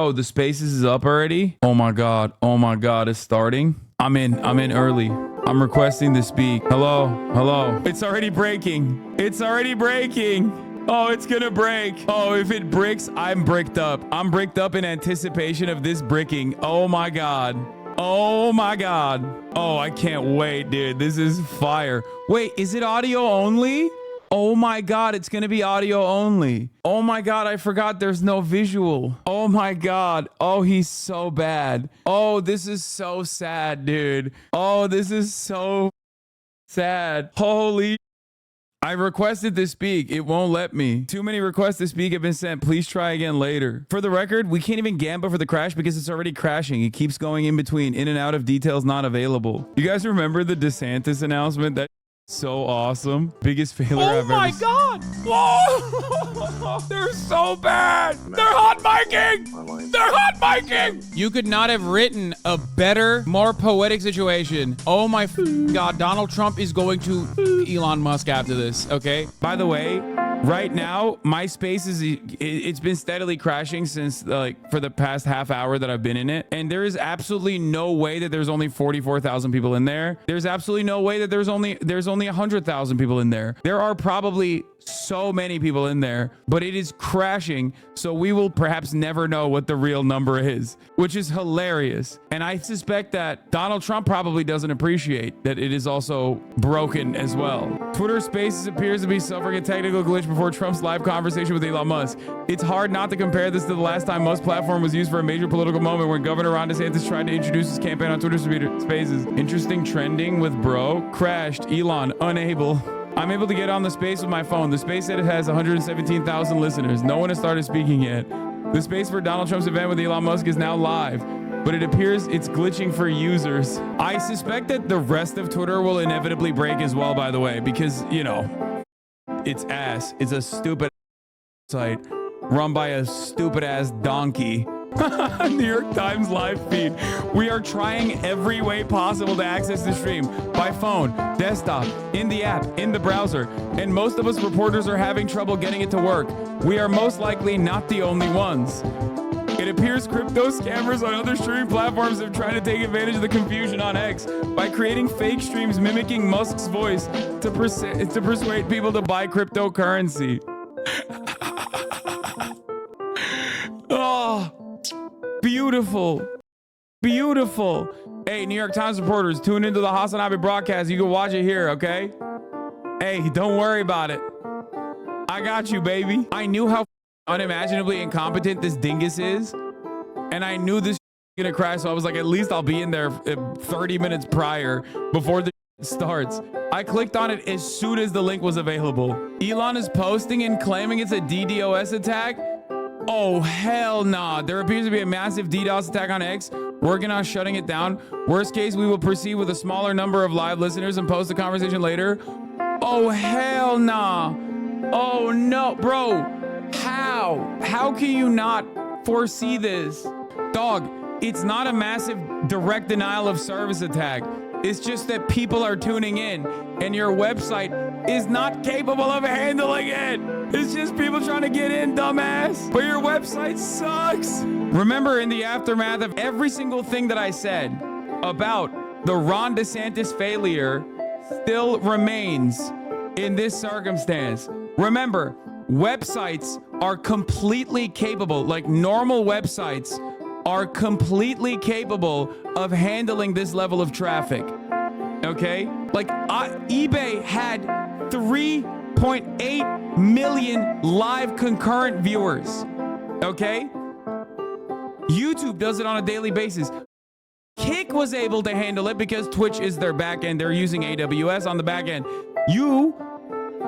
Oh, the Spaces is up already? Oh my God. Oh my God. It's starting. I'm in early. I'm requesting to speak. Hello. Hello. It's already breaking. It's already breaking. Oh, it's gonna break. Oh, if it bricks, I'm bricked up. I'm bricked up in anticipation of this bricking. Oh my God. Oh my God. Oh, I can't wait, dude. This is fire. Wait, is it audio only? Oh my God, it's gonna be audio only. Oh my God, I forgot there's no visual. Oh my God. Oh, he's so bad. Oh, this is so sad, dude. Oh, this is so sad. Holy. I requested to speak. It won't let me. Too many requests to speak have been sent. Please try again later. For the record, we can't even gamble for the crash because it's already crashing. It keeps going in between, in and out of details not available. You guys remember the DeSantis announcement? That so awesome. Biggest failure I've ever seen. Oh my God. Whoa. They're so bad. They're hot miking. They're hot miking. You could not have written a better, more poetic situation. Oh my God. Donald Trump is going to Elon Musk after this. Okay. By the way, right now, my space it's been steadily crashing since like for the past half hour that I've been in it. And there is absolutely no way that there's only 44,000 people in there. There's absolutely no way that there's only 100,000 people in there. There are probably so many people in there, but it is crashing. So we will perhaps never know what the real number is, which is hilarious. And I suspect that Donald Trump probably doesn't appreciate that it is also broken as well. Twitter Spaces appears to be suffering a technical glitch before Trump's live conversation with Elon Musk. It's hard not to compare this to the last time Musk's platform was used for a major political moment when Governor Ron DeSantis tried to introduce his campaign on Twitter Spaces. Interesting trending with bro. Crashed. Elon unable. I'm able to get on the space with my phone. The space said it has 117,000 listeners. No one has started speaking yet. The space for Donald Trump's event with Elon Musk is now live, but it appears it's glitching for users. I suspect that the rest of Twitter will inevitably break as well, by the way, because, you know, it's ass. It's a stupid site run by a stupid ass donkey. New York Times live feed. We are trying every way possible to access the stream by phone, desktop, in the app, in the browser, and most of us reporters are having trouble getting it to work. We are most likely not the only ones. It appears crypto scammers on other streaming platforms have tried to take advantage of the confusion on X by creating fake streams mimicking Musk's voice to persuade people to buy cryptocurrency. Oh. Beautiful. Beautiful. Hey, New York Times reporters, tune into the HasanAbi broadcast. You can watch it here, okay? Hey, don't worry about it. I got you, baby. I knew how unimaginably incompetent this dingus is, and I knew this was gonna crash, so I was like, at least I'll be in there 30 minutes prior before the starts. I clicked on it as soon as the link was available. Elon is posting and claiming it's a DDoS attack. Oh, hell nah. There appears to be a massive DDoS attack on X. Working on shutting it down. Worst case, we will proceed with a smaller number of live listeners and post the conversation later. Oh, hell nah. Oh, no. Bro, how? How can you not foresee this? Dog, it's not a massive direct denial of service attack. It's just that people are tuning in and your website is not capable of handling it. It's just people trying to get in, dumbass. But your website sucks. Remember, in the aftermath of every single thing that I said about the Ron DeSantis failure still remains in this circumstance. Remember, websites are completely capable, like normal websites are completely capable of handling this level of traffic. Okay? Like eBay had 3.8 million live concurrent viewers. Okay? YouTube does it on a daily basis. Kick was able to handle it because Twitch is their backend. They're using AWS on the backend. You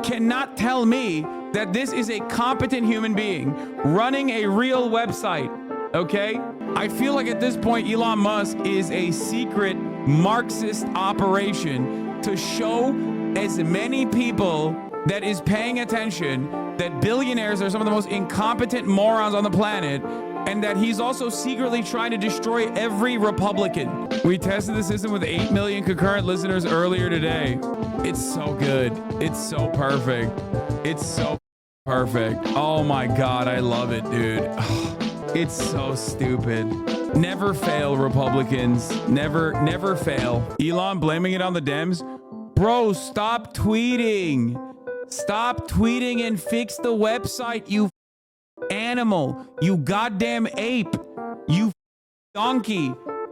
cannot tell me that this is a competent human being running a real website. Okay? I feel like at this point, Elon Musk is a secret Marxist operation to show as many people that is paying attention that billionaires are some of the most incompetent morons on the planet, and that he's also secretly trying to destroy every Republican. We tested the system with 8 million concurrent listeners earlier today. It's so good. It's so perfect. It's so perfect. Oh my God, I love it, dude. It's so stupid. Never fail, Republicans. Never fail. Elon blaming it on the Dems. Bro, stop tweeting. Stop tweeting and fix the website, you animal. You goddamn ape. You donkey.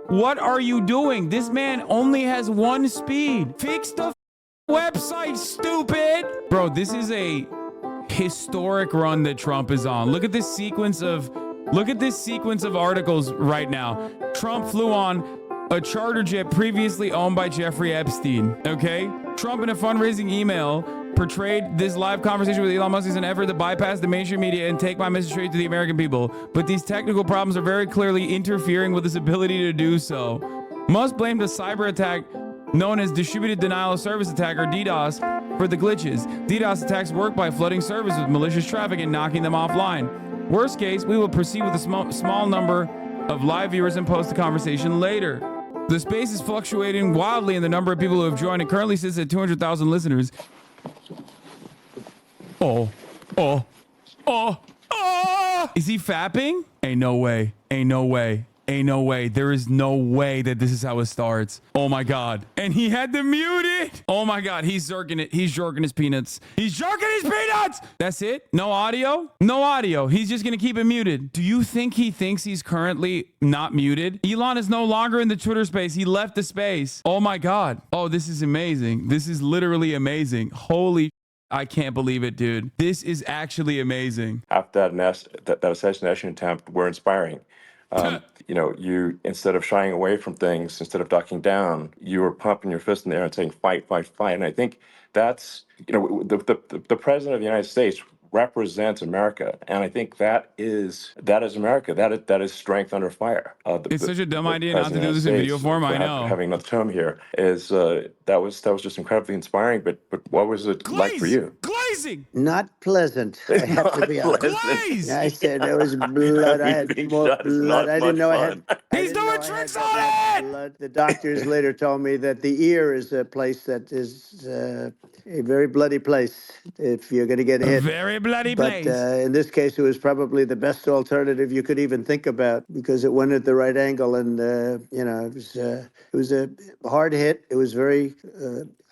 What are you doing? This man only has one speed. Fix the website, stupid. Bro, this is a historic run that Trump is on. Look at this sequence of articles right now. Trump flew on a charter jet previously owned by Jeffrey Epstein. Okay? Trump in a fundraising email portrayed this live conversation with Elon Musk as an effort to bypass the mainstream media and take my message straight to the American people. But these technical problems are very clearly interfering with his ability to do so. Musk blamed a cyber attack known as Distributed Denial of Service Attack, or DDoS, for the glitches. DDoS attacks work by flooding servers with malicious traffic and knocking them offline. Worst case, we will proceed with a small number of live viewers and post the conversation later. The space is fluctuating wildly in the number of people who have joined. It currently sits at 200,000 listeners. Oh. Is he fapping? Ain't no way. There is no way that this is how it starts. Oh my God. And he had to mute it. Oh my God. He's jerking it. He's jerking his peanuts. That's it? No audio? No audio. He's just going to keep it muted. Do you think he thinks he's currently not muted? Elon is no longer in the Twitter space. He left the space. Oh my God. Oh, this is amazing. This is literally amazing. Holy, I can't believe it, dude. This is actually amazing. After that assassination attempt were inspiring. You, instead of shying away from things, instead of ducking down, you were pumping your fist in the air and saying, fight, fight, fight. And I think that's, the president of the United States represents America. And I think that is America. That is strength under fire. It's such a dumb idea not to do this in video form. I know. Having another term here is, that was just incredibly inspiring. But what was it like for you? Glazing. Not pleasant. I have to be honest. Glaze. I said there was blood. I had more blood. I didn't know I had. He's doing tricks on it. Blood. The doctors later told me that the ear is a place that is a very bloody place if you're going to get hit. A very bloody But place. in this case, it was probably the best alternative you could even think about because it went at the right angle, and it was a hard hit. It was very,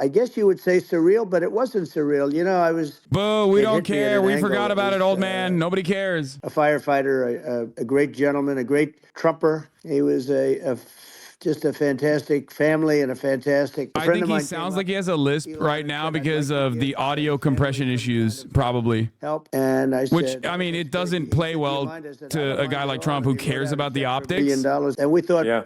I guess you would say surreal, but it wasn't surreal. I was. Boo, we it don't hit me at care. an We angle. forgot It about it, was, old man. Nobody cares. A firefighter, a great gentleman, a great Trumper. He was just a fantastic family and a fantastic I friend think of he mine. sounds like he has a lisp right now because of the audio compression issues, probably. Help. And I Which, said, I mean, it doesn't play well to a guy like Trump who cares about the optics. $1 billion. And we thought, Yeah.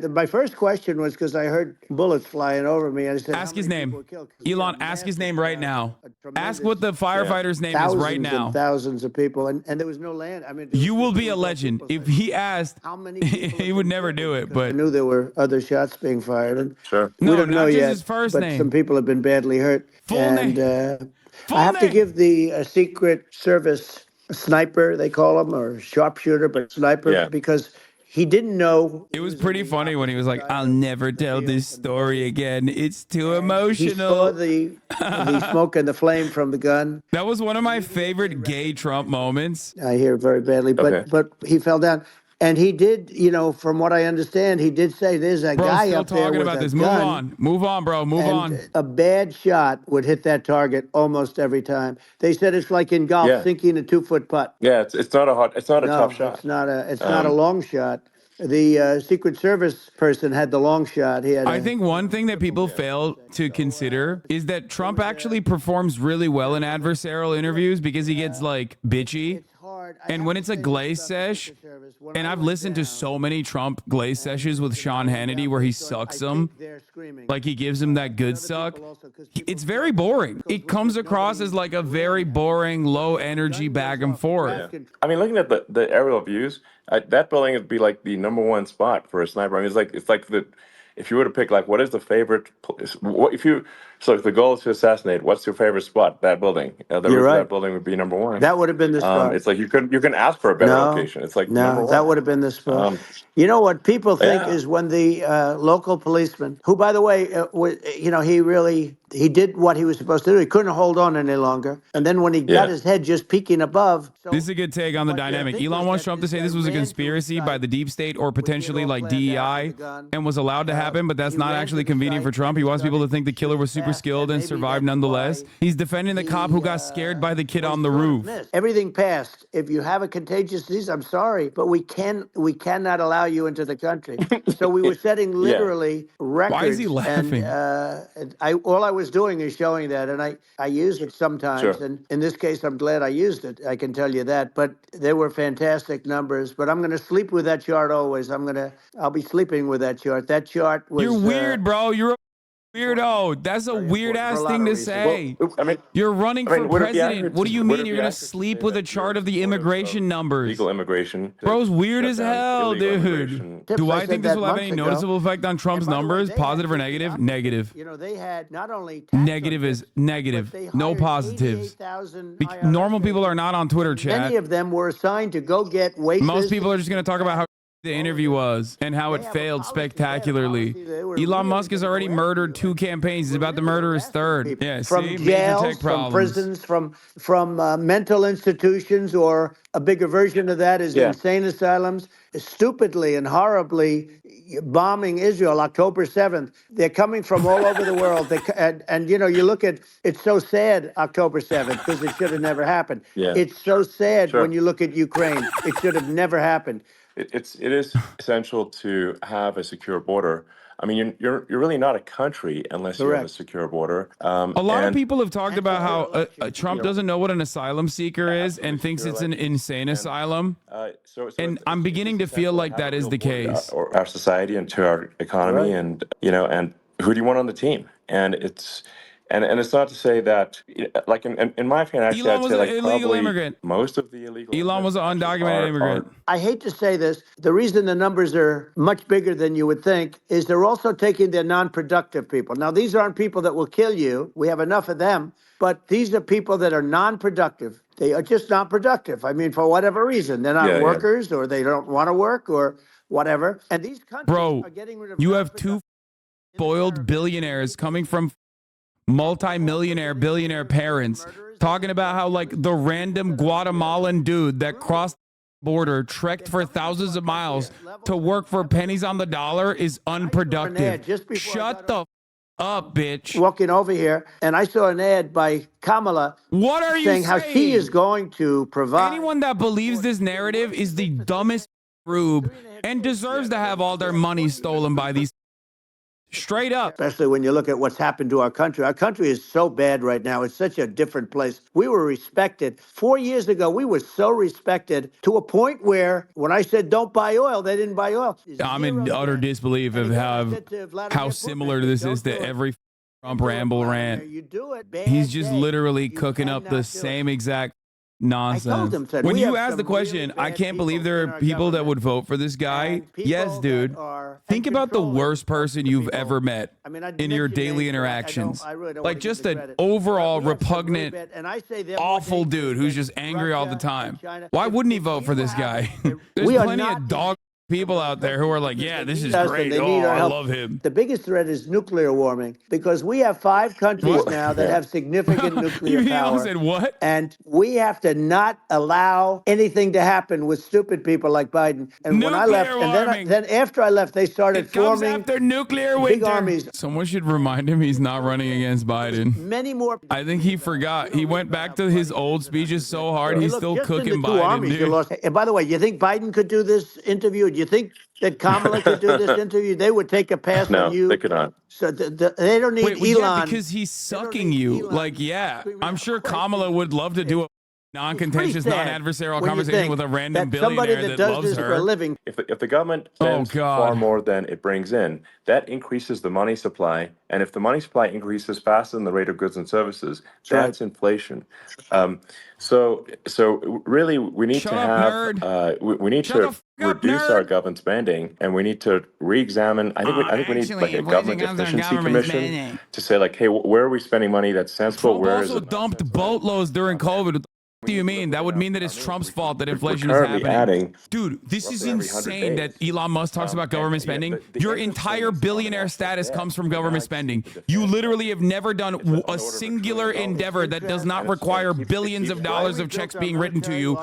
my first question was because I heard bullets flying over me. And I said, Ask how his many name. people were killed? 'Cause we Elon, had ask his massive, name right now. a tremendous Ask what the firefighter's name is thousands right now. and thousands of people. And there was no land. I mean, there You was will be a no legend. people If saying, he asked, how many people he would never do it, I but knew there were other shots being fired. And Sure. No, we don't not know just yet, his first but name. some people have been badly hurt. Full and name. Full I have to name. give the Secret Service sniper, they call him, or sharpshooter, but sniper, Yeah. because he didn't know. it was pretty funny when he was like, I'll never tell this story again. It's too He saw emotional. the smoke and the flame from the gun. That was one of my favorite gay Trump moments. I hear very badly, Okay. but he fell down. And he did, from what I understand, he did say there's a Bro, guy still up there talking with about a this. gun. Move on, bro. Move And on. a bad shot would hit that target almost every time. They said it's like in golf, Yeah. sinking a 2-foot putt. Yeah, it's not a No, tough shot. it's not a long shot. The Secret Service person had the long shot. He had. I think one thing that people fail to consider is that Trump actually performs really well in adversarial interviews because he gets like bitchy. It's hard. And when it's a glaze sesh, and I've listened to so many Trump glaze sessions with Sean Hannity where he sucks them, like he gives him that good suck. It's very boring. It comes across as like a very boring, low energy back and forth. Yeah. I mean, looking at the aerial views, that building would be like the #1 spot for a sniper. I mean, it's like if you were to pick like what is the favorite place, if you So if the goal is to assassinate, what's your favorite spot? That building. The You're roof of right. that building would be number one. That would have been the spot. It's like you couldn't ask for a better location. It's like number No, one. that would have been the spot. Um, You know what people think yeah. is when the local policeman, who, by the way, he did what he was supposed to do. He couldn't hold on any longer, and then when he got Yeah. his head just peeking above. This is a good take on the What they dynamic. think Elon was wants that Trump to this say guy this was a ran to his conspiracy by side, the deep state or which he had potentially all like planned out DEI with the gun. and was allowed to happen, but that's He not ran actually to the convenient for site Trump. and He wants people to started think the killer was shooting super fast, skilled and maybe survived that's nonetheless. why He's defending the cop who got scared by the kid on the roof. Everything passed. If you have a contagious disease, I'm sorry, but we cannot allow you into the country. So we were setting Yeah. literally Why is he records, laughing? and all I was doing is showing that, and I use it sometimes, Sure. and in this case, I'm glad I used it. I can tell you that. But they were fantastic numbers. But I'm going to sleep with that chart always. I'll be sleeping with that chart. That chart was. You're weird, bro. You're a weirdo. That's a very weird important for a ass lot thing of to reasons. say. Well, I mean, You're running for would it be president. accurate What do to- you would mean? it You're be going to accurate to sleep say with a that chart you're of the supportive immigration numbers? legal immigration? to Bro's weird shut as down hell, illegal dude. immigration? Do I I said think this that will have months any ago. noticeable effect on Trump's And by the way, numbers? they had Positive or taken negative? opposite. Negative. You know, they had not only tax Negative is objects, negative. but they No hired positives. 88,000 Normal IRS people are agents. not on Twitter, Many chat. of them were assigned to go get waste. Most people are just going to talk about how the interview was and how it failed spectacularly. Elon Musk has already murdered 2 campaigns. He's about to murder his third. Yeah, From see? Major jails, tech from problems. prisons, from mental institutions, or a bigger version of that is Yeah. insane asylums. Stupidly and horribly bombing Israel October 7th. They're coming from all over the world. And you know, you look at it's so sad October 7th because it should have never happened. Yeah. It's so sad Sure. when you look at Ukraine. It should have never happened. It is essential to have a secure border. I mean, you're really not a country unless you have a Correct. secure border. A lot of and- people have talked about how Trump You know, doesn't know what an asylum seeker is and absolutely thinks secure it's an elections. insane asylum. So And I'm it's beginning to feel essential like have that a is real the border case. or our society and to our economy, Right. and and who do you want on the team? And it's not to say that, like in my opinion, actually, Elon I'd was say an like illegal probably immigrant. most of the illegal Elon was an immigrants actually undocumented are immigrant. I hate to say this, the reason the numbers are much bigger than you would think is they're also taking their non-productive people. Now, these aren't people that will kill you. We have enough of them, but these are people that are non-productive. They are just not productive. I mean, for whatever reason, they're not Yeah, yeah. workers, or they don't want to work, or whatever. And these countries Bro, are getting rid of you have 2 non-productive spoiled billionaires coming from multi-millionaire billionaire parents talking about how like the random Guatemalan dude that crossed the border, trekked for thousands of miles to work for pennies on the dollar is unproductive. just before I Shut the up, bitch. walking over here, and I saw an ad by Kamala What are you saying how she is saying? going to provide. Anyone that believes this narrative is the dumbest rube and deserves to have all their money stolen by these. Straight up. Especially when you look at what's happened to our country. Our country is so bad right now. It's such a different place. We were respected. 4 years ago, we were so respected to a point where when I said don't buy oil, they didn't buy oil. I'm in utter disbelief of how similar this is to every Trump ramble rant. You do it. Bad He's just day. literally You cooking up cannot the do it. same exact I nonsense. told him, said, When we you have ask some the question, really I bad can't believe there people are in our people that government. would vote for this guy. And people Yes, that dude. are- Think and about the controlling worst person you've people. ever met I mean, I in your mentioned daily names, but interactions. I really don't Like wanna give just the an credit. overall But we have some really repugnant, bad- and I say they're more awful dangerous dude who's than just angry all the Russia time. and China. Why If- wouldn't he if vote we for this have- guy? if- There's we are plenty not of dog people out there who are like, yeah, this is us, and great. they Oh, need our I help. love him. The biggest threat is nuclear warming because we have 5 countries What? now that have significant nuclear You power. said what? And we have to not allow anything to happen with stupid people like Biden. And when I left, Nuclear and warming. then after I left, they started It comes forming after nuclear big winter. armies. Someone should remind him he's not running against Biden. Many more. I think he forgot. He went back to his old speeches so hard, he's Look, still just in cooking the 2 Biden, armies, you dude. lost. And by the way, you think Biden could do this interview? Do you think that Kamala could do this interview? They would take a pass No, on you. they could not. So they don't need Wait, well, yeah, Elon. because he's don't sucking need you. Elon Like, yeah, screaming I'm out sure questions. Kamala would love to do a non-contentious, sad non-adversarial when you conversation think with a random that somebody billionaire that that does loves this for a her. living. If the government spends far more than it brings in, that increases the money supply. And if the money supply increases faster than the rate of goods and services, that's inflation. So really, we need Shut to up, have nerd. we need Shut the to f up, reduce our nerd. government spending, and we need to re-examine. I think we need like Actually, a government inflation comes from efficiency government commission spending. to say like, hey, where are we spending money that's sensible? Trump Where is also it not dumped sensible? boatloads during COVID. What the f do you mean? That would mean that it's Trump's fault that inflation is Currently happening. adding Dude, this is roughly every 100 insane that days. Elon Musk talks about government spending. The Your interest entire payments on the billionaire national status debt comes from right now government exceed spending. the You defense literally have never It's done on a the order of $1 singular trillion. endeavor that does not And require it billions keeps of growing. dollars of checks being written to you.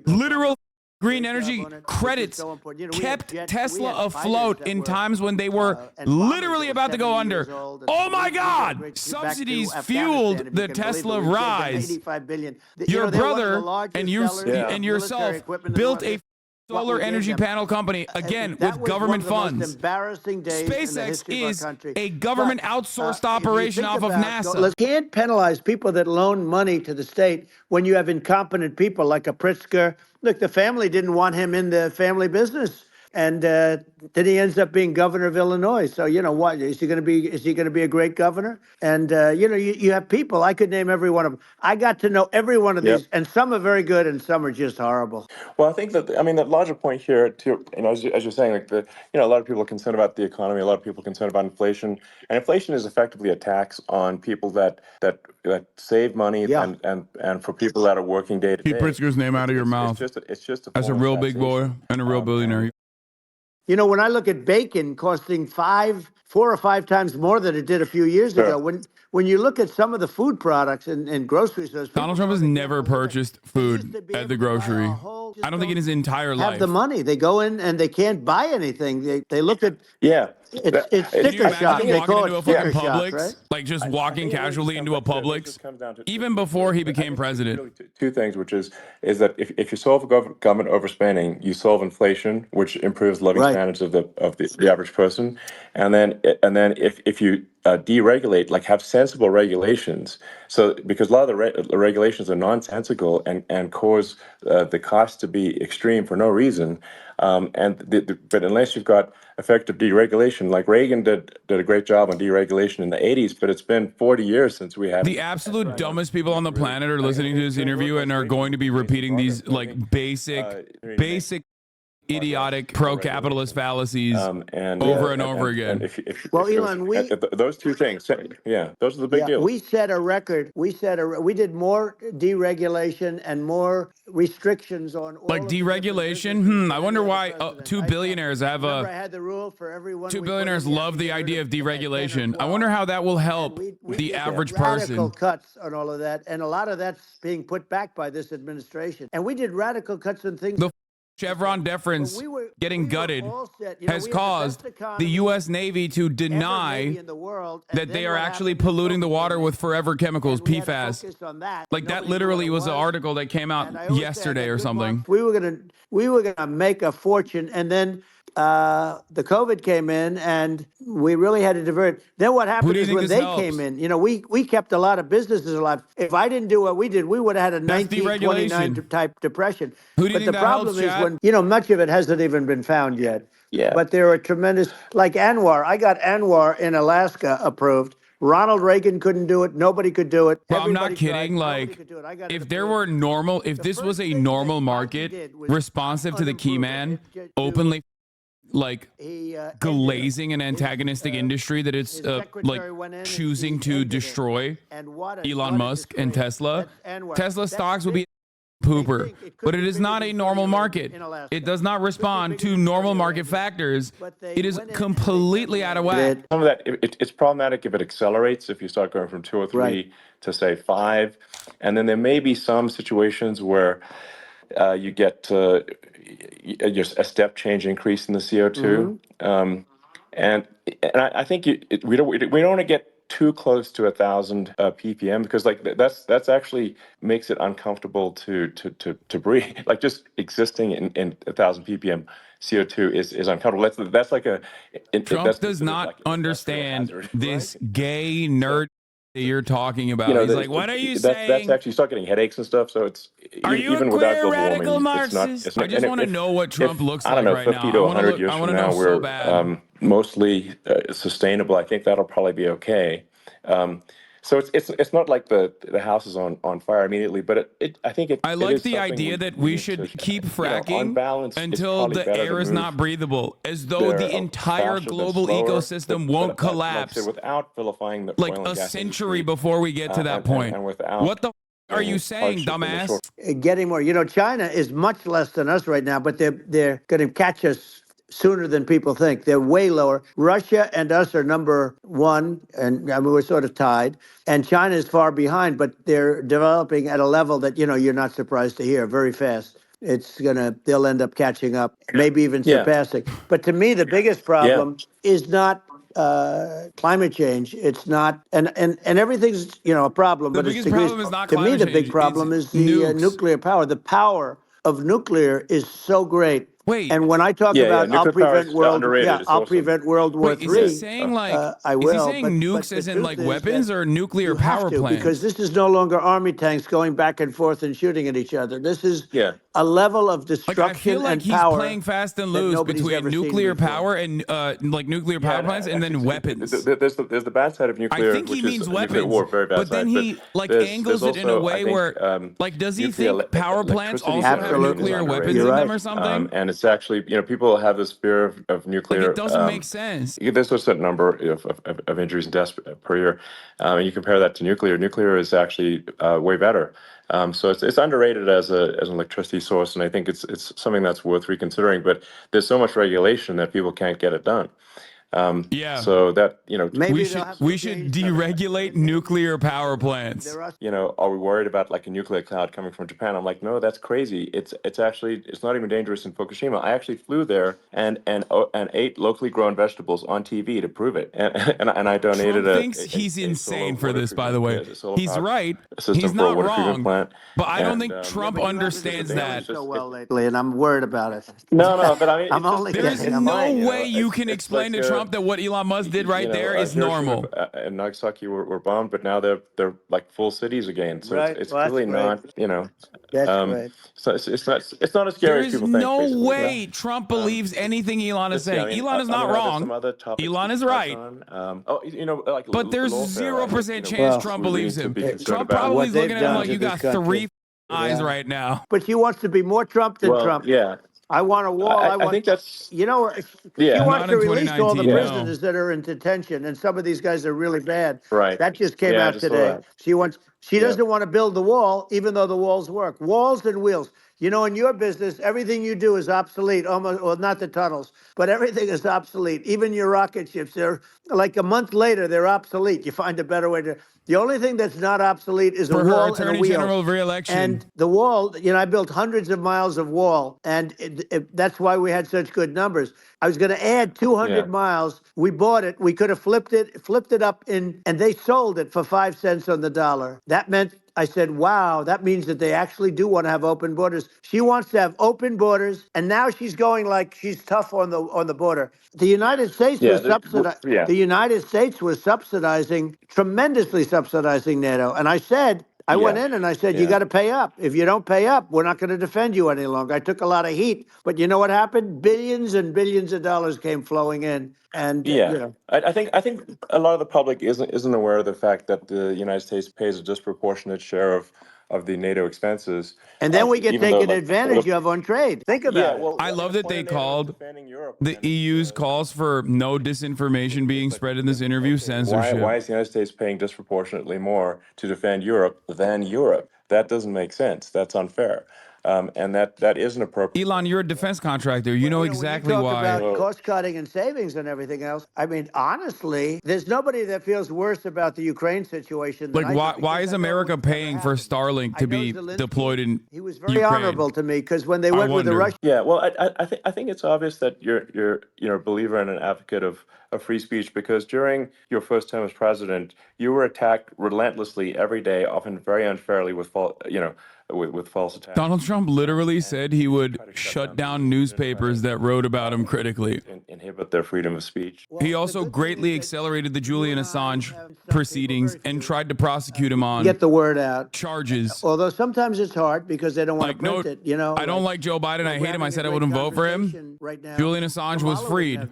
Literal green energy credits kept Tesla afloat in times when they were literally about to go under. Oh my God! Subsidies fueled the Tesla rise. Your brother and yourself built a solar energy panel company, again, with government funds. SpaceX is a government outsourced operation off of NASA. Can't penalize people that loan money to the state when you have incompetent people like a Pritzker. Look, the family didn't want him in the family business, and then he ends up being governor of Illinois. So you know what? Is he going to be? Is he going to be a great governor? And you have people. I could name every one of them. I got to know every one of these, and some are very good, and some are just horrible. Well, I think that the larger point here, too, as you're saying, like a lot of people are concerned about the economy, a lot of people are concerned about inflation, and inflation is effectively a tax on people that save money, and for people that are working day to day. Keep Pritzker's name out of your mouth. It's just As a real big boy and a real billionaire. You know, when I look at bacon costing 4 or 5 times more than it did a few years ago, when you look at some of the food products and grocery stores, Donald Trump has never purchased food at the grocery. I don't think in his entire life. Have the money. They go in and they can't buy anything. They look at it's Can you sticker shock. imagine They walking call into it a fucking sticker shock, Publix? right? Like just walking casually into a Publix, even before he became president. Really two things, which is that if you solve government overspending, you solve inflation, which improves living standards of the average person, and then if you deregulate, like have sensible regulations. So because a lot of the regulations are nonsensical and cause the cost to be extreme for no reason. But unless you've got effective deregulation, like Reagan did a great job on deregulation in the 80s, but it's been 40 years since we had the absolute dumbest people on the planet are listening to this interview and are going to be repeating these like basic idiotic pro-capitalist fallacies over and over again. Elon, those two things, those are the big deals. We set a record. We did more deregulation and more restrictions on all like deregulation. I wonder why 2 billionaires have I had the rule for everyone. 2 billionaires love the idea of deregulation. I wonder how that will help the average person. Radical cuts on all of that, and a lot of that's being put back by this administration. And we did radical cuts on things. Chevron deference getting gutted has caused the U.S. Navy to deny that they are actually polluting the water with forever chemicals, PFAS. Like that literally was an article that came out yesterday or something. We were gonna make a fortune, and then the COVID came in, and we really had to divert. Then what happened is when they came in, we kept a lot of businesses alive. If I didn't do what we did, we would have had a 1929 type depression. But the problem is when much of it hasn't even been found yet. Yeah. But there are tremendous, like Anwar. I got Anwar in Alaska approved. Ronald Reagan couldn't do it. Nobody could do it. Bro, I'm not kidding. Like, if there were normal, if this was a normal market, responsive to the key man, openly like glazing an antagonistic industry that it's like choosing to destroy Elon Musk and Tesla, Tesla stocks would be pooper. But it is not a normal market. It does not respond to normal market factors. It is completely out of whack. Some of that, it's problematic if it accelerates, if you start going from 2 or 3 to say 5. And then there may be some situations where you get just a step change increase in the CO2. And I think we don't want to get too close to 1,000 ppm, because like that's actually makes it uncomfortable to breathe. Like just existing in 1,000 ppm CO2 is uncomfortable. That's like Trump does not understand this gay nerd that you're talking about. You know, He's like, what are you that's saying? actually, you start getting headaches and stuff. So it's Are you even a without queer global radical warming, Marxist? it's not. I just And want to know what Trump if looks I don't like know, right 50 now. to I want to 100 look. years I from want to know now, so we're bad. mostly sustainable. I think that'll probably be okay. So it's not like the house is on fire immediately, but I think I it like is the something idea that we we need to, should keep on fracking balance, it's until probably the better to air is not move breathable, as though there the entire faster than global slower. ecosystem won't Like I said, collapse without vilifying the like oil and a gas century industry, before we get to that point. and without What the are you saying, hardship in the dumbass? short. Getting more. You know, China is much less than us right now, but they're going to catch us sooner than people think. They're way lower. Russia and us are number one, and I mean, we're sort of tied. And China is far behind, but they're developing at a level that, you know, you're not surprised to hear very fast. They'll end up catching up, maybe even Yeah, surpassing. But to me, the biggest yeah, problem is not climate change. It's not, and everything's, you know, a problem, The but it's biggest degrees. problem is not To me, climate the big change; it's problem is the nukes. nuclear power. The power of nuclear is so great. Wait, And when I talk yeah. about Nuclear power is underrated. It's I'll awesome. prevent World War wait, is he Yeah. III, saying like? I Is he will. saying But nukes the as in truth like is that weapons or nuclear you have power to, because plants? this is no longer army tanks going back and forth and shooting at each other. This is Yeah. a level of Like I feel destruction like and he's power playing fast and that loose nobody's between ever seen nuclear before. power and like nuclear Yeah, power and plants and actually, then weapons. there's the bad side of I nuclear, think he which is means nuclear weapons, war, very bad but then side. But he like there's angles it in a also, I way think, where like does he nuclear think power plants electricity also have generation is Absolutely. nuclear weapons You're underrated. in them right. or something? And it's actually, people have this fear of Like it nuclear. doesn't make sense. There's a certain number of injuries and deaths per year, and you compare that to nuclear. Nuclear is actually way better. So it's underrated as an electricity source, and I think it's something that's worth reconsidering. But there's so much regulation that people can't get it done. Yeah. So that, Maybe they'll have to We should change the deregulate nuclear power plants. there are are we worried about like a nuclear cloud coming from Japan? I'm like, no, that's crazy. It's not even dangerous in Fukushima. I actually flew there and ate locally grown vegetables on TV to prove it, and I donated Trump thinks he's a solar insane for water this, by the treatment, way. a solar He's powered right. system He's for a not water treatment wrong. plant, But I don't and think Trump but you haven't been understands feeling that. so well lately, and I'm worried about it. no, but I mean, I'm only There's kidding. it's I'm no fine, way you can it's explain like to Trump that what Elon Musk did right there is Hiroshima normal. and Nagasaki were bombed, but now they're like full cities again. So Right. it's Well, that's really great. not, That's um, great. so it's not as There scary as is people think. no Basically, way Trump believes anything Elon is let's see. I saying. mean, Elon is not are there some wrong. other topics we Elon is could touch right. on? Like But there's lawfare. I think 0% chance Well, Trump we need believes to him. be concerned Trump about. probably What is they've looking at him done like to you this got country. three eyes Yeah. right now. But she wants to be more Trump than Well, Trump. yeah, I want a wall. I think that's You know, she yeah, wants Not to in release all the 2019, yeah, no. prisoners that are in detention, and some of these guys are really bad. right. That just came Yeah, I out just saw today. that. She Yeah, doesn't want to build the wall, even though the walls work. Walls and wheels. You know, in your business, everything you do is obsolete. Almost, well, not the tunnels, but everything is obsolete. Even your rocket ships, they're like a month later, they're obsolete. You find a better way to. The only thing that's not obsolete is a For her wall and a attorney wheel. general re-election. And the wall, you know, I built hundreds of miles of wall, and that's why we had such good numbers. I was going to add yeah, 200 miles. We bought it. We could have flipped it up and they sold it for 5 cents on the dollar. That meant I said, wow, that means that they actually do want to have open borders. She wants to have open borders, and now she's going like she's tough on the border. The United States yeah, was subsidized. yeah, The United States was subsidizing, tremendously subsidizing NATO. And I said, I went yeah, in and I said, you yeah. got to pay up. If you don't pay up, we're not going to defend you any longer. I took a lot of heat, but you know what happened? Billions and billions of dollars came flowing in, and Yeah, I think a lot of the public isn't aware of the fact that the United States pays a disproportionate share of the NATO expenses, and then we get even though taken like advantage of on trade. Think yeah, about it. well, I I mean, love the that point they of NATO is called defending Europe, the and EU's calls for no disinformation being it's like spread in this interview why censorship. is the United States paying disproportionately more to defend Europe than Europe? That doesn't make sense. That's unfair, and that isn't appropriate. Elon, you're a defense contractor. You Well, know you know, when you exactly talk why. about Well, cost cutting and savings and everything else, I mean, honestly, there's nobody that feels worse about the Ukraine situation than Like, I do, why because is I know America what's never paying for happened. Starlink I to know be Zelensky. deployed in He was very Ukraine? honorable to me because when they I went with the wonder. Russians. yeah, well, I think it's obvious that you're a believer and an advocate of free speech, because during your first term as president, you were attacked relentlessly every day, often very unfairly with with false attacks. Donald Trump literally And said he would try to shut shut down down people who didn't try newspapers to that wrote about him violate critically. in inhibit their freedom of speech. He also greatly accelerated the Julian Assange proceedings and tried to prosecute him on get the word out. charges. Although sometimes it's hard because they don't want Like, to print no, it. You know, I don't like Joe Biden. I hate him. I said I wouldn't vote for him. Julian Assange was freed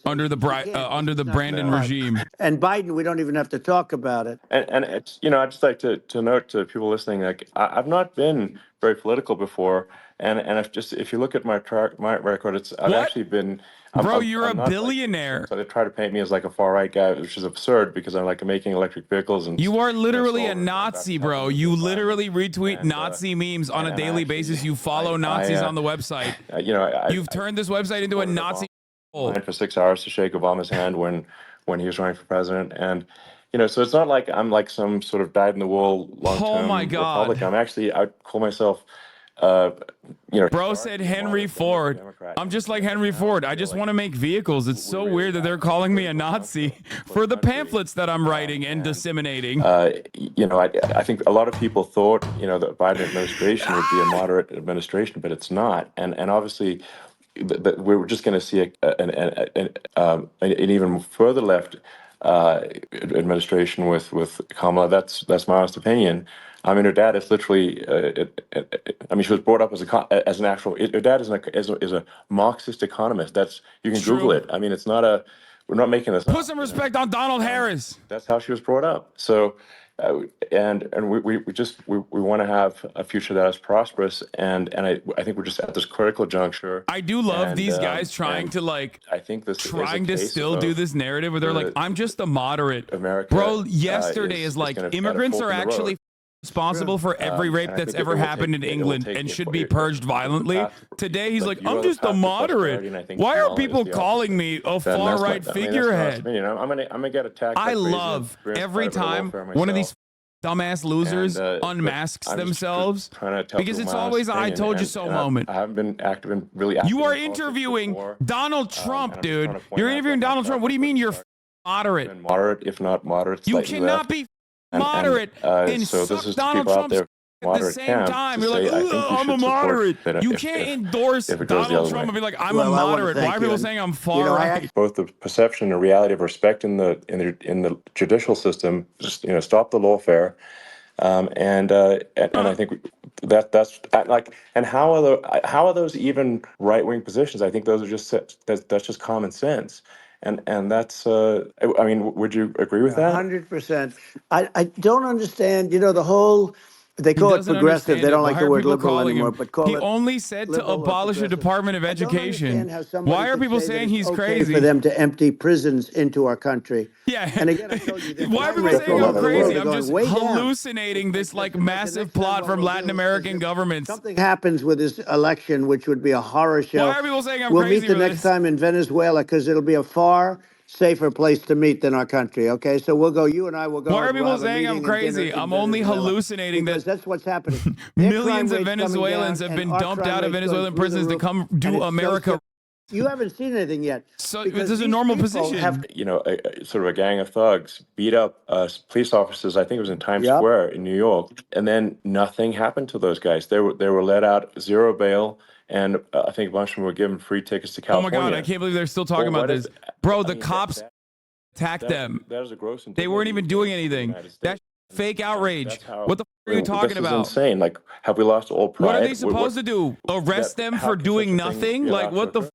under the Brandon regime. And Biden, we don't even have to talk about it. And it's, I'd just like to note to people listening, like I've not been very political before, and if you look at my record, I've What? actually been. Bro, you're a not billionaire. So they try to paint me as like a far right guy, which is absurd because I'm like making electric vehicles and. You are literally a solar, Nazi, bro. You literally retweet Nazi memes on a daily basis. You follow Nazis on the website. You've turned this website into a Nazi hole. For 6 hours to shake Obama's hand when he was running for president, and so it's not like I'm like some sort of dyed-in-the-wool long-term Republican. I call myself. Bro said Henry Ford. I'm just like Henry Ford. I just want to make vehicles. It's so weird that they're calling me a Nazi for the pamphlets that I'm writing and disseminating. I think a lot of people thought, the Biden administration would be a moderate administration, but it's not. And obviously, we're just going to see an even further left administration with Kamala. That's my honest opinion. I mean, her dad is literally. She was brought up as an actual. Her dad is a Marxist economist. You can Google it. I mean, it's not a. We're not making this. Put some respect on Donald Harris. That's how she was brought up. So, and we want to have a future that is prosperous. And I think we're just at this critical juncture. I do love these guys trying to I think this trying to still do this narrative where they're like, I'm just a moderate. America, bro, yesterday is like immigrants are actually responsible for every rape that's ever happened in England and should be purged violently. Today he's like, I'm just a moderate. Why are people calling me a far right figurehead? I'm gonna get attacked. I love every time one of these dumbass losers unmasks themselves because it's always a I told you so moment. I haven't been active in really active. You are interviewing Donald Trump, dude. You're interviewing Donald Trump. What do you mean you're moderate? Moderate, if not moderate. You cannot be moderate and so suck Donald Trump's at the same time. You're like, I'm a moderate. You can't endorse Donald Trump and be like, I'm a moderate. Why are people saying I'm far right? Both the perception and reality of respect in the judicial system, just stop the lawfare, and I think that's like, and how are those even right-wing positions? I think those are that's just common sense. And that's, would you agree with that? 100%. I don't understand, the whole, they call it progressive. They don't like the word liberal anymore, but call it. He only said to abolish a Department of Education. Why are people saying he's crazy? For them to empty prisons into our country. Yeah. And again, I told you, why are people saying I'm crazy? I'm just hallucinating this like massive plot from Latin American governments. Something happens with this election, which would be a horror show. Why are people saying I'm crazy? crazy? We'll meet the next time in Venezuela because it'll be a far safer place to meet than our country. Okay, so you and I will go. Why are people saying I'm crazy? I'm only hallucinating because that's what's happening. Millions of Venezuelans have been dumped out of Venezuelan prisons to come do America. You haven't seen anything yet. So this is a normal position. Sort of a gang of thugs beat up police officers. I think it was in Times Square in New York, and then nothing happened to those guys. They were let out, zero bail. And I think a bunch of them were given free tickets to California. Oh my God, I can't believe they're still talking about this. Bro, the cops attacked them. That is a gross. They weren't even doing anything. That's fake outrage. What the f are you talking about? This is insane. Like, have we lost all pride? What are they supposed to do? Arrest them for doing nothing? Like, what the f?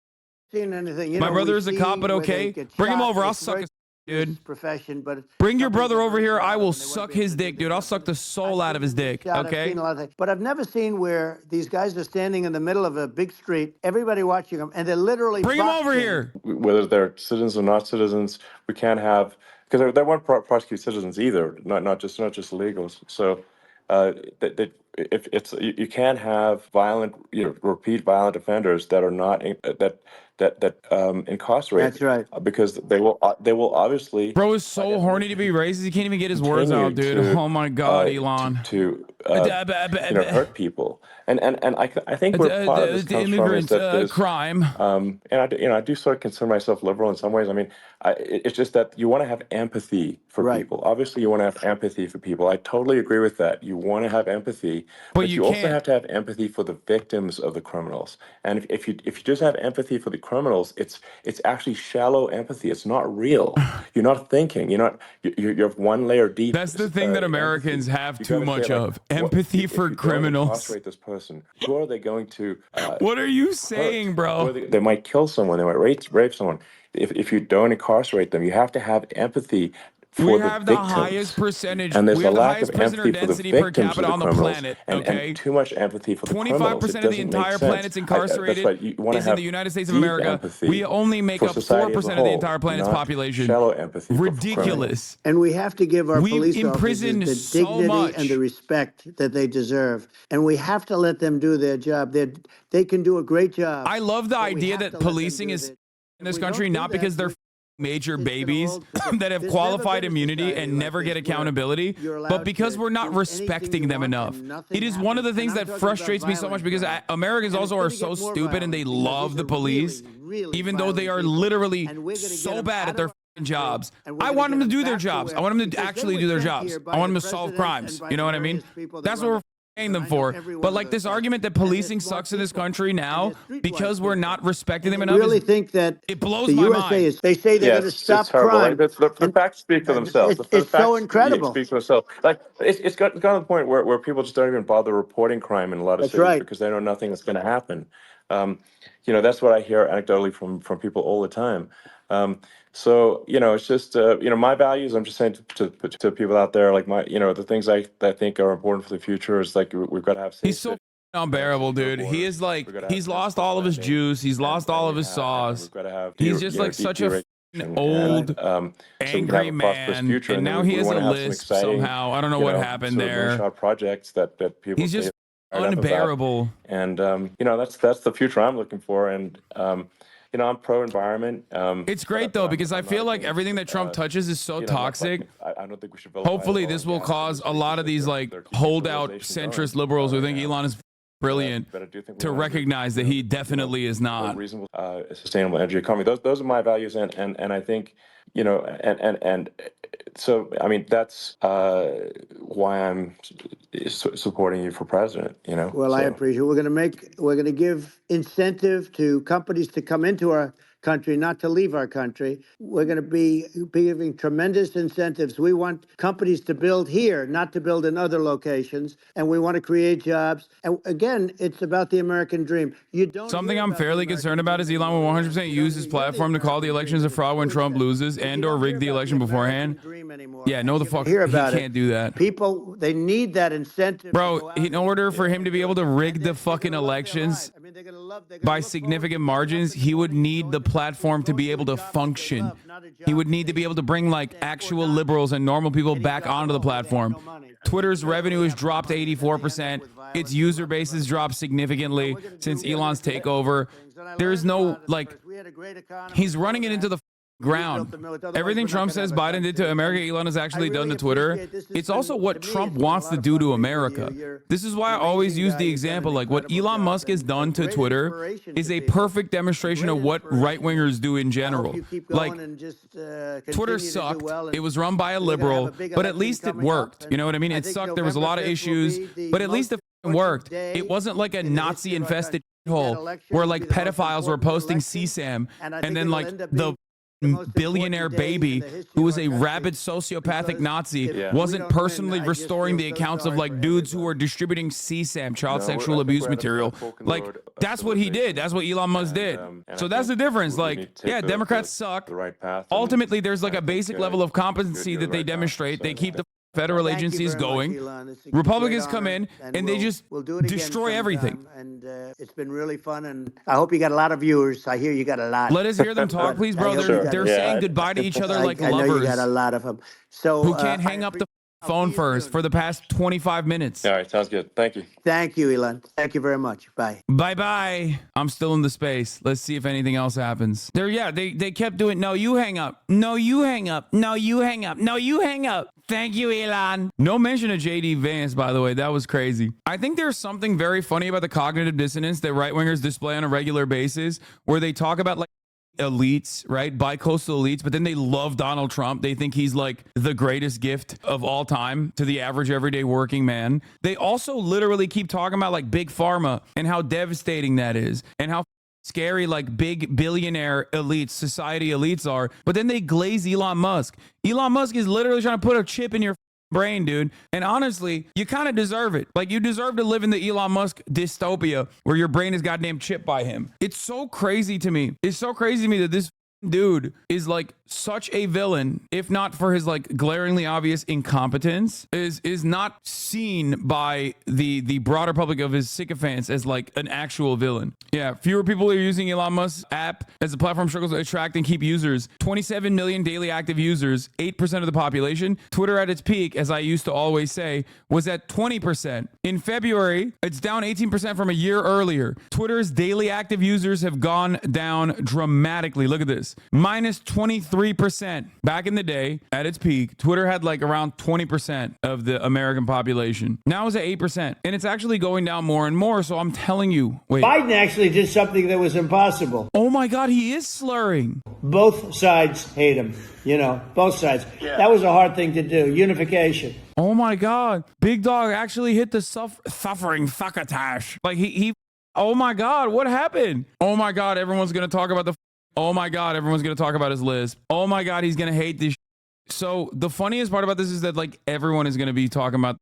Seen anything? My brother is a cop, but okay. Bring him over. I'll suck his dude. Profession, but bring your brother over here. I will suck his dick, dude. I'll suck the soul out of his dick. Okay. But I've never seen where these guys are standing in the middle of a big street, everybody watching them, and they're literally bring him over here. Whether they're citizens or not citizens, we can't have because they won't prosecute citizens either, not just illegals. So if it's you can't have violent, repeat violent offenders that are not that incarcerate. That's right. Because they will obviously. Bro is so horny to be racist. He can't even get his words out, dude. Oh my God, Elon. To hurt people. And I think where part of this the comes from is immigrant that there's crime. and I do sort of consider myself liberal in some ways. I mean, it's just that you want to have empathy for Right. people. Obviously, you want to have empathy for people. I totally agree with that. You want to have empathy, but you you also can't. have to have empathy for the victims of the criminals. And if you just have empathy for the criminals, it's actually shallow empathy. It's not real. You're not thinking. You're one layer deep. That's the thing that Americans have too much of. Empathy for if you don't criminals. incarcerate this person, who are they going to What are you hurt? saying, Who bro? are they might kill someone. They might rape someone. If you don't incarcerate them, you have to have empathy We for the have the victims. highest percentage. And there's We a have the lack highest of prisoner empathy for the density per victims of capita the on the criminals, planet. and Okay. too much empathy for the criminals. 25% It of the doesn't make entire sense. planet's That's incarcerated why you want to is in have the United States of deep America. empathy We only make for up society 4% as a of the whole, entire planet's not population. shallow empathy for criminals. Ridiculous. And we have to give our We police officers imprison the so dignity much. and the respect that they deserve. And we have to let them do their job. They can do a great job. I love the but we idea have that to let them policing do is their- in If this we don't country do not that, because they're major it's gonna babies hold- that have There's qualified never been a immunity society and like never get this where accountability, you're allowed but because to we're not do anything respecting you them want enough. and nothing It is one of the happens. things And I'm that talking about frustrates me so much violent because crime. Americans And also it's are gonna so get more stupid and they violent because love these the are police, really even though they are violent people. literally And we're gonna so get 'em bad out at their of our jobs. and we're I gonna want them get to 'em do their back to jobs. I where- want them to because they actually were do their sent jobs. here by I want them the to solve president crimes. and by You know the what I mean? various people that That's run what we're the- paying them I know for. every one But of like those this guys. argument that And they're policing smart sucks in this people. country And now they're streetwise because we're people. not respecting them And enough really is think that it blows the my USA mind. is, they say they're going to Yes, it's stop horrible. Like crime. the And facts speak for themselves. The it's so facts incredible. speak for themselves. Like it's gotten to the point where people just don't even bother reporting crime in a lot of That's cities right. because they know nothing is going to happen. That's what I hear anecdotally from people all the time. So it's just my values. I'm just saying to people out there, like the things I think are important for the future is like we've got to have safe He's so cities, unbearable, secure dude. He borders. is like, We've got to he's have lost sensible all of his spending, juice. He's lost all of his and sauce. we've got to have He's just like such a old, so we can angry have a prosperous man. future, And then now we he has a want to have some lisp exciting, somehow. I don't know what happened sort of there. moonshot projects that people He's say just fired up about. unbearable. And that's the future I'm looking for. And I'm pro environment. It's great though, because I feel like everything that Trump touches is so toxic. I don't think we should vilify Hopefully the oil this and will gas cause a industry lot because of these they're like keeping holdout civilization centrist going, liberals who think right now. Elon is brilliant But I do think we to wanna recognize that he definitely is a not. reasonable, sustainable energy economy. Those are my values, and I think and so I mean that's why I'm supporting you for president. Well, I so. appreciate. We're going to give incentive to companies to come into our country, not to leave our country. We're going to be giving tremendous incentives. We want companies to build here, not to build in other locations, and we want to create jobs. And again, it's about the American dream. You don't. Something hear I'm about the fairly American concerned about is dream Elon will anymore. 100% You use don't his hear the platform to call the American elections a dream. fraud when It's Trump really sad. loses But you and or don't hear rig the about election beforehand. American dream anymore. Yeah, no, the You don't fuck, hear he about can't it. do that. People, they need that incentive. to Bro, go out in and order do for it him to and be do able it. to And rig the they're fucking gonna love their elections lives. I mean, they're gonna by vote significant and margins, up in the he would morning, need go the into- platform to go be to a able to job that they function. love, not a He job would that need to they be able to bring like understand or actual not. liberals and normal people Any back job at onto the all where they have platform. no money. Twitter's Wherever revenue they has have no dropped to money, then they end up 84%. with violence Its and user nothing base has but dropped significantly we're gonna since do- we're Elon's gonna do takeover. things. And I There's learned a no lot of like first. We had a great economy he's before running it into that. the We built ground. the military. Otherwise, Everything we're not Trump gonna says have a Biden did to country. America, And Elon has actually I done really to Twitter. appreciate this. It's Been- also what to me, Trump it's been a wants lot to of do fun to being with America. you. You're This is why I an always amazing use guy. the You've done an example like what incredible Elon job Musk has and done a to great Twitter inspiration is to a people. perfect demonstration Great of what inspiration. right-wingers do in I general. hope you keep going Like and just Twitter continue to do sucked. well. It was run by a We're gonna have liberal, a big but at election least it coming up, worked. You and know what I mean? I It think sucked. There was a November lot of 5th will issues, be the but at least it most worked. day It wasn't like a in the history of our Nazi-infested country. hole That election where will like be the most pedophiles were important posting election, CSAM and I and think then it'll like end up the being the most billionaire important day in baby the history who of was our a country, rabid sociopathic because Nazi if we wasn't don't win, personally I just restoring feel the so accounts of sorry like for dudes who everybody. were distributing CSAM, child No, sexual I think abuse we're at material. a fork in the Like road of that's what he did. civilization. That's what Elon Musk did. And So I that's the think difference. we Like, need to take yeah, the Democrats suck. the right path. and Ultimately, there's like I a basic think, level of you're competency the that they right path. demonstrate. So, They keep the yeah. federal Thank you agencies very much, going. Elon. It's a Republicans great come honor, in and and they just we'll do it again destroy everything. sometime. And it's been really fun, and I hope you got a lot of viewers. I hear you got a lot. Let us hear them talk, But please, I bro. hope you They're got they're a- saying Yeah. goodbye to each other like I know you got a lovers lot of them. So who can't hang up the phone first for the past 25 minutes. All right, sounds good. Thank you. Thank you, Elon. Thank you very much. Bye. Bye-bye. I'm still in the space. Let's see if anything else happens. They kept doing, no, you hang up. No, you hang up. No, you hang up. No, you hang up. Thank you, Elon. No mention of JD Vance, by the way. That was crazy. I think there's something very funny about the cognitive dissonance that right-wingers display on a regular basis, where they talk about like elites, right? Bi-coastal elites, but then they love Donald Trump. They think he's like the greatest gift of all time to the average everyday working man. They also literally keep talking about like big pharma and how devastating that is and how scary like big billionaire elites, society elites are, but then they glaze Elon Musk. Elon Musk is literally trying to put a chip in your brain, dude. And honestly, you kind of deserve it. Like, you deserve to live in the Elon Musk dystopia where your brain is goddamn chipped by him. It's so crazy to me. It's so crazy to me that this dude is like such a villain, if not for his like glaringly obvious incompetence, is not seen by the broader public of his sycophants as like an actual villain. Yeah, fewer people are using Elon Musk's app as the platform struggles to attract and keep users. 27 million daily active users, 8% of the population. Twitter at its peak, as I used to always say, was at 20%. In February, it's down 18% from a year earlier. Twitter's daily active users have gone down dramatically. Look at this. Minus 23%. Back in the day, at its peak, Twitter had like around 20% of the American population. Now it's at 8%. And it's actually going down more and more. So I'm telling you, wait. Biden actually did something that was impossible. Oh my God, he is slurring. Both sides hate him. Both sides. Yeah. That was a hard thing to do. Unification. Oh my God. Big Dog actually hit the suffering succotash. Like he, oh my God, what happened? Oh my God, everyone's going to talk about oh my God, everyone's going to talk about his lisp. Oh my God, he's going to hate this. So the funniest part about this is that like everyone is going to be talking about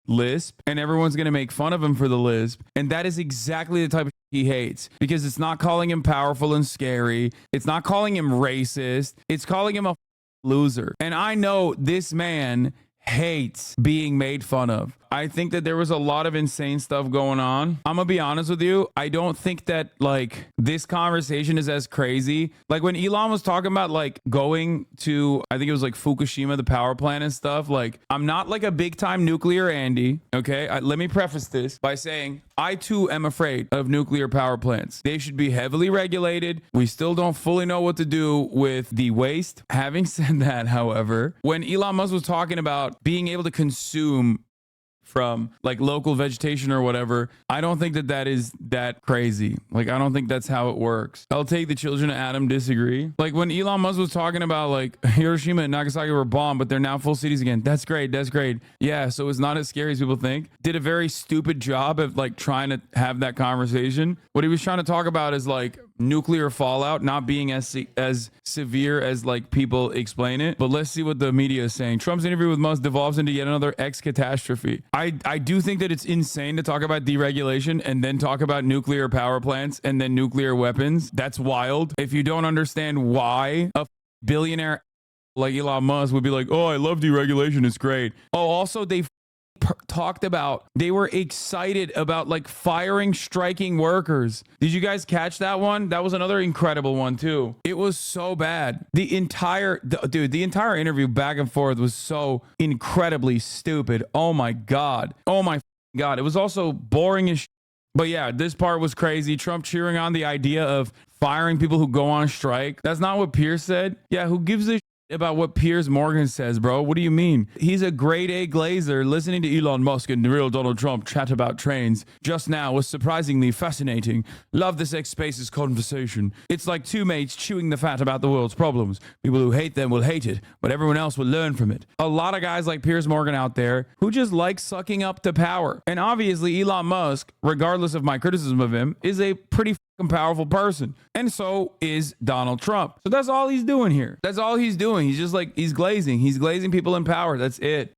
lisp and everyone's going to make fun of him for the lisp. And that is exactly the type of he hates, because it's not calling him powerful and scary. It's not calling him racist. It's calling him a loser. And I know this man hates being made fun of. I think that there was a lot of insane stuff going on. I'm gonna be honest with you. I don't think that like this conversation is as crazy. Like when Elon was talking about like going to, I think it was like Fukushima, the power plant and stuff. Like, I'm not like a big time nuclear Andy. Okay. Let me preface this by saying I too am afraid of nuclear power plants. They should be heavily regulated. We still don't fully know what to do with the waste. Having said that, however, when Elon Musk was talking about being able to consume from like local vegetation or whatever, I don't think that is that crazy. Like, I don't think that's how it works. I'll take the children of Adam disagree. Like when Elon Musk was talking about like Hiroshima and Nagasaki were bombed, but they're now full cities again. That's great. That's great. Yeah. So it's not as scary as people think. Did a very stupid job of like trying to have that conversation. What he was trying to talk about is like nuclear fallout not being as severe as like people explain it. But let's see what the media is saying. Trump's interview with Musk devolves into yet another X catastrophe. I do think that it's insane to talk about deregulation and then talk about nuclear power plants and then nuclear weapons. That's wild. If you don't understand why a billionaire like Elon Musk would be like, oh, I love deregulation, it's great. Oh, also they talked about, they were excited about like firing striking workers. Did you guys catch that one? That was another incredible one too. It was so bad. The entire interview back and forth was so incredibly stupid. Oh my God. Oh my God. It was also boring as but yeah, this part was crazy. Trump cheering on the idea of firing people who go on strike. That's not what Pierce said. Yeah, who gives a about what Piers Morgan says, bro? What do you mean? He's a grade A glazer listening to Elon Musk and the real Donald Trump chat about trains just now was surprisingly fascinating. Love this X Spaces conversation. It's like two mates chewing the fat about the world's problems. People who hate them will hate it, but everyone else will learn from it. A lot of guys like Piers Morgan out there who just like sucking up to power. And obviously Elon Musk, regardless of my criticism of him, is a pretty powerful person, and so is Donald Trump. So that's all he's doing here. That's all he's doing. He's just like, he's glazing people in power. That's it.